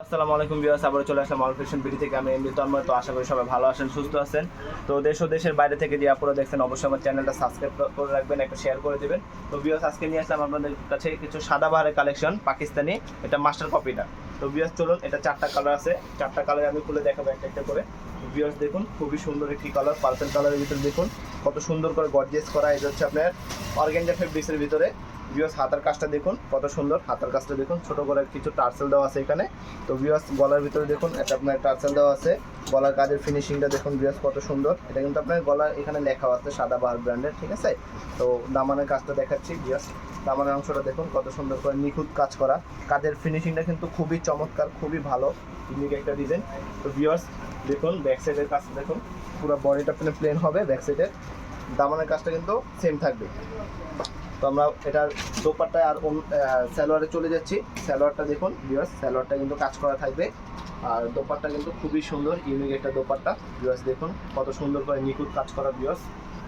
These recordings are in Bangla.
আসসালামু আলাইকুম ভিউয়ার্স, আবার চলে আসলাম অল ফ্যাশন বিডি থেকে। আমি এমনি তন্ময়। তো আশা করি সবাই ভালো আছেন, সুস্থ আছেন। তো দেশ ও দেশের বাইরে থেকে যে আপনারা দেখছেন অবশ্যই আমার চ্যানেলটা সাবস্ক্রাইব করে রাখবেন, একটা শেয়ার করে দেবেন। তো ভিউয়ার্স, আজকে নিয়ে আসলাম আপনাদের কাছে কিছু সাদাবাহারের কালেকশন, পাকিস্তানি, এটা মাস্টার কপিটা। তো ভিউয়ার্স চলুন, এটা 4টা কালার আছে, 4টা কালার আমি খুলে দেখাবো একটা একটা করে। ভিউয়ার্স দেখুন, খুবই সুন্দর একটি কালার, পার্পল কালারের ভিতরে দেখুন কত সুন্দর করে গর্জিয়াস করা। এটা হচ্ছে আপনার অর্গানজা ফেব্রিক্সের ভিতরে। ভিউয়ার্স হাতার কাজটা দেখুন কত সুন্দর, হাতার কাজটা দেখুন, ছোট করে কিছু টার্সেল দেওয়া আছে এখানে। তো ভিউয়ার্স গলার ভিতরে দেখুন এটা আপনার টার্সেল দেওয়া আছে, গলার কাজের ফিনিশিংটা দেখুন ভিউয়ার্স কত সুন্দর। এটা কিন্তু আপনার গলার এখানে লেখা আছে সাদাবাহার ব্র্যান্ডের, ঠিক আছে। তো দামানের কাজটা দেখাচ্ছি ভিউয়ার্স, দামানের অংশটা দেখুন কত সুন্দর করে নিখুঁত কাজ করা, কাজের ফিনিশিংটা কিন্তু খুবই চমৎকার, খুবই ভালো, ইউনিক একটা ডিজাইন। তো ভিউয়ার্স দেখুন ব্যাক সাইডের কাজটা দেখুন, পুরো বডিটা আপনার প্লেন হবে, ব্যাক সাইডের দামানের কাজটা কিন্তু সেম থাকবে। তো আমরা এটার দোপাট্টায় আর সালোয়ারে চলে যাচ্ছি। সালোয়ারটা দেখুন ভিউয়ার্স, সালোয়ারটা কিন্তু কাজ করা থাকবে, আর দোপাট্টা কিন্তু খুবই সুন্দর, ইউনিক একটা দোপাট্টা। ভিউয়ার্স দেখুন কত সুন্দর করে নিখুঁত কাজ করা। ভিউয়ার্স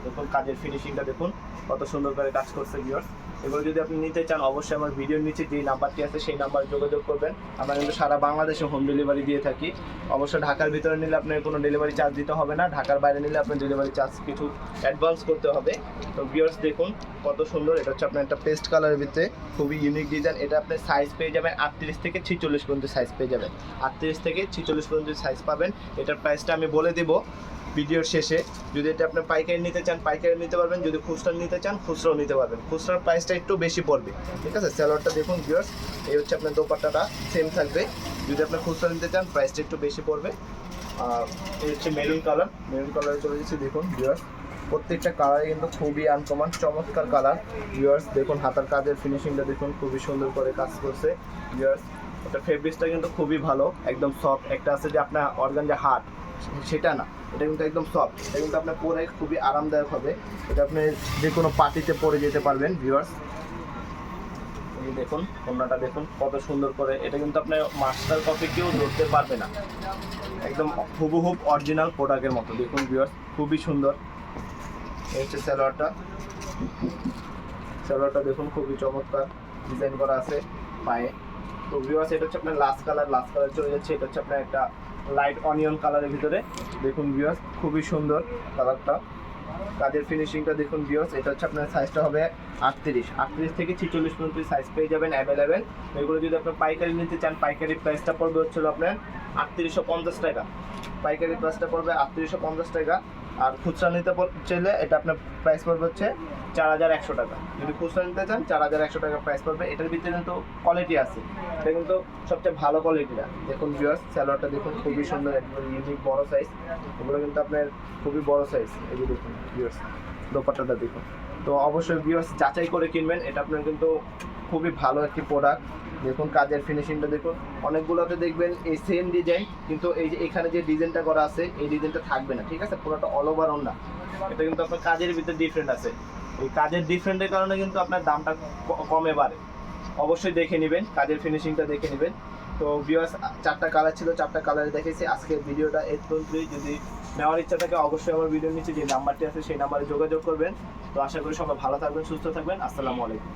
দেখুন কাজের ফিনিশিংটা দেখুন কত সুন্দর করে কাজ করছে। ভিউয়ার্স এগুলো যদি আপনি নিতে চান অবশ্যই আমার ভিডিওর নিচে যেই নাম্বারটি আছে সেই নাম্বারে যোগাযোগ করবেন। আমরা কিন্তু সারা বাংলাদেশে হোম ডেলিভারি দিয়ে থাকি। অবশ্যই ঢাকার ভিতরে নিলে আপনার কোনো ডেলিভারি চার্জ দিতে হবে না, ঢাকার বাইরে নিলে আপনার ডেলিভারি চার্জ কিছু অ্যাডভান্স করতে হবে। তো ভিউয়ার্স দেখুন কত সুন্দর, এটা হচ্ছে আপনার একটা পেস্ট কালারের ভিতরে, খুবই ইউনিক ডিজাইন। এটা আপনি সাইজ পেয়ে যাবেন 38 থেকে 46 পর্যন্ত সাইজ পেয়ে যাবেন, 38 থেকে 46 পর্যন্ত সাইজ পাবেন। এটার প্রাইসটা আমি বলে দেবো ভিডিওর শেষে। যদি এটা আপনি পাইকারি নিতে চান পাইকারি নিতে পারবেন, যদি খুচরা নিতে চান খুচরাও নিতে পারবেন। খুচরার প্রাইসটা একটু বেশি পড়বে, ঠিক আছে। সালোয়ারটা দেখুন ভিউয়ার্স, এই হচ্ছে আপনার দোপাট্টাটা সেম থাকবে। যদি আপনি খুচরা নিতে চান প্রাইসটা একটু বেশি পড়বে। এই হচ্ছে মেরুন কালার, মেরুন কালারে চলে যাচ্ছি। দেখুন ভিউয়ার্স প্রত্যেকটা কালারে কিন্তু খুবই আনকমন চমৎকার কালার। ভিউয়ার্স দেখুন হাতার কাজের ফিনিশিংটা দেখুন, খুবই সুন্দর করে কাজ করছে। ভিউয়ার্স এটা ফেব্রিক্সটা কিন্তু খুবই ভালো, একদম সফট। একটা আছে যে আপনার অর্গানজা হার্ড, সেটা না, এটা কিন্তু একদম সফট। এটা কিন্তু আপনার পরে খুবই আরামদায়ক হবে। এটা আপনি যে কোনো পার্টিতে পরে যেতে পারবেন। ভিউয়ার্স এই দেখুন ওড়নাটা দেখুন কত সুন্দর করে, এটা কিন্তু আপনার মাস্টার কপি কেউ ধরতে পারবে না, একদম হুবহুব অরিজিনাল প্রোডাক্টের মতো। দেখুন ভিউয়ার্স খুবই সুন্দর। এই হচ্ছে সালোয়ারটা, সালোয়ারটা দেখুন খুবই চমৎকার ডিজাইন করা আছে পায়ে। তো ভিউয়ার্স এটা হচ্ছে আপনার লাস্ট কালার, লাস্ট কালার চলে যাচ্ছে। এটা হচ্ছে আপনার একটা লাইট অনিয়ন কালারের ভিতরে। দেখুন ভিউয়ার্স খুবই সুন্দর কালারটা, কাজের ফিনিশিংটা দেখুন ভিউয়ার্স। এটা হচ্ছে আপনার সাইজটা হবে 38 থেকে 46 পর্যন্ত সাইজ পেয়ে যাবেন অ্যাভেলেবেল। এগুলো যদি আপনার পাইকারি নিতে চান পাইকারি প্রাইসটা পড়বে হচ্ছিল আপনার 3850 টাকা, পাইকারি প্রাইসটা পড়বে 3850 টাকা। আর খুচরা নিতে চাইলে এটা আপনার প্রাইস পড়বে হচ্ছে 4100 টাকা। যদি খুচরা নিতে চান 4100 টাকা প্রাইস পড়বে। এটার ভিতরে কিন্তু কোয়ালিটি আছে, এটা কিন্তু সবচেয়ে ভালো কোয়ালিটিটা। দেখুন ভিউয়ার্স সালোয়ারটা দেখুন খুবই সুন্দর, একদম ইউনিক বড় সাইজ। এগুলো কিন্তু আপনার খুবই বড় সাইজ। এই যে দেখুন ভিউয়ার্স দোপাট্টাটা দেখুন। তো অবশ্যই ভিউয়ার্স যাচাই করে কিনবেন, এটা আপনার কিন্তু খুবই ভালো একটি প্রোডাক্ট। দেখুন কাজের ফিনিশিংটা দেখুন, অনেকগুলোতে দেখবেন এই সেম ডিজাইন, কিন্তু এই যে এখানে যে ডিজাইনটা করা আছে এই ডিজাইনটা থাকবে না, ঠিক আছে। পুরোটা অল ওভার ওড়না, এটা কিন্তু আপনার কাজের ভিতরে ডিফারেন্ট আছে। এই কাজের ডিফারেন্টের কারণে কিন্তু আপনার দামটা কমে বাড়ে। অবশ্যই দেখে নেবেন, কাজের ফিনিশিংটা দেখে নেবেন। তো ভিউয়ার্স 4টা কালার ছিল, 4টা কালারে দেখেছি। আজকের ভিডিওটা এই পর্যন্তই। যদি নেওয়ার ইচ্ছা থাকে অবশ্যই আমার ভিডিওর নিচে যে নাম্বারটি আছে সেই নাম্বারে যোগাযোগ করবেন। তো আশা করি সবাই ভালো থাকবেন, সুস্থ থাকবেন। আসসালামু আলাইকুম।